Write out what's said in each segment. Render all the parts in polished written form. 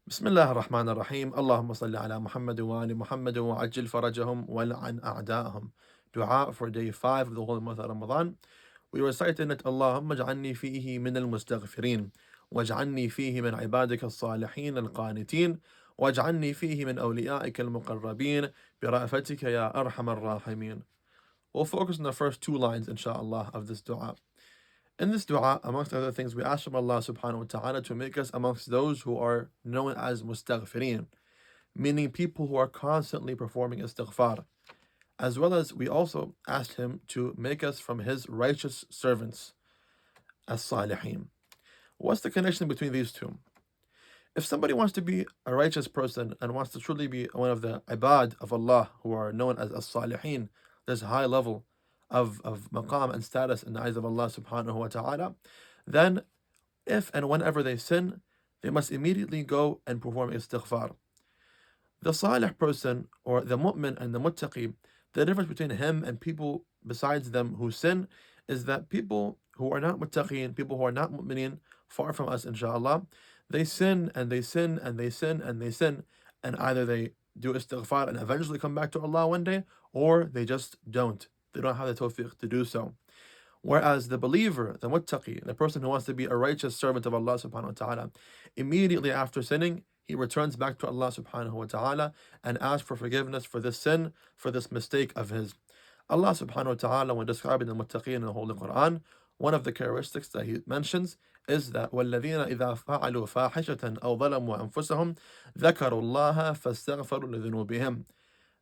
بسم الله الرحمن الرحيم اللهم صل على محمد وآل محمد وعجل فرجهم ولعن أعداءهم. Dua for day 5 of the holy month of Ramadan. We recite in it اللهم اجعلني فيه من المستغفرين واجعلني فيه من عبادك الصالحين القانتين واجعلني فيه من أوليائك المقربين برأفتك يا أرحم الراحمين. We'll focus on the first two lines inshallah of this dua. In this dua, amongst other things, we ask from Allah subhanahu wa ta'ala to make us amongst those who are known as mustaghfirin, meaning people who are constantly performing istighfar. As well as we also asked him to make us from his righteous servants, as-salihin. What's the connection between these two? If somebody wants to be a righteous person and wants to truly be one of the ibad of Allah who are known as as-salihin, this high level of maqam and status in the eyes of Allah subhanahu wa ta'ala, then if and whenever they sin, they must immediately go and perform istighfar. The salih person, or the mu'min and the muttaqi, the difference between him and people besides them who sin is that people who are not muttaqin, people who are not mu'minin, far from us inshallah, they sin and they sin and they sin and they sin, and either they do istighfar and eventually come back to Allah one day, or they just don't. They don't have the tawfiq to do so. Whereas the believer, the muttaqi, the person who wants to be a righteous servant of Allah subhanahu wa ta'ala, immediately after sinning, he returns back to Allah subhanahu wa ta'ala and asks for forgiveness for this sin, for this mistake of his. Allah subhanahu wa ta'ala, when describing the muttaqin in the Holy Quran, one of the characteristics that he mentions is that وَالَّذِينَ إِذَا فَعَلُوا فَاحِشَةً أَوْ ظَلَمُوا أَنفُسَهُمْ ذَكَرُوا اللَّهَ فَاسْتَغْفَرُوا لِذُنُوبِهِمْ.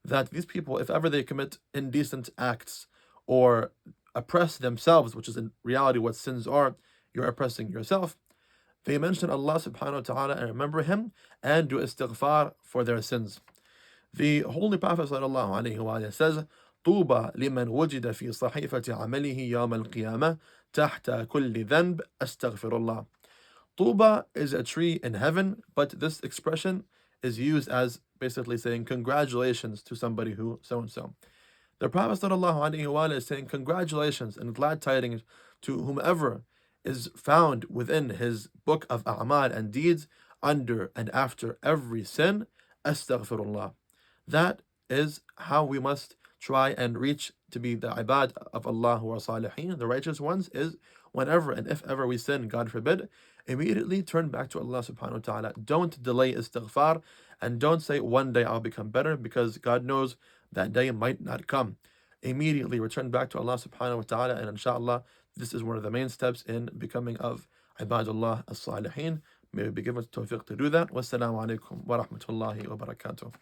That these people, if ever they commit indecent acts or oppress themselves, which is in reality what sins are, you're oppressing yourself, they mention Allah subhanahu wa ta'ala and remember Him and do istighfar for their sins. The Holy Prophet sallallahu عليه وآله says, طوبى لمن وجد في صحيفة عمله يوم القيامة تحت كل ذنب أستغفر الله. طوبى is a tree in heaven, but this expression is used as basically saying congratulations to somebody who so-and-so. The Prophet ﷺ is saying congratulations and glad tidings to whomever is found within his book of A'māl and deeds under and after every sin, Astaghfirullah. That is how we must try and reach to be the ibad of Allah who are salihin, the righteous ones, is whenever and if ever we sin, God forbid, immediately turn back to Allah subhanahu wa ta'ala. Don't delay istighfar and don't say one day I'll become better, because God knows that day might not come. Immediately return back to Allah subhanahu wa ta'ala, and inshallah this is one of the main steps in becoming of ibadullah as-salihin. May we be given tawfiq to do that. Wassalamu alaikum wa rahmatullahi wa barakatuh.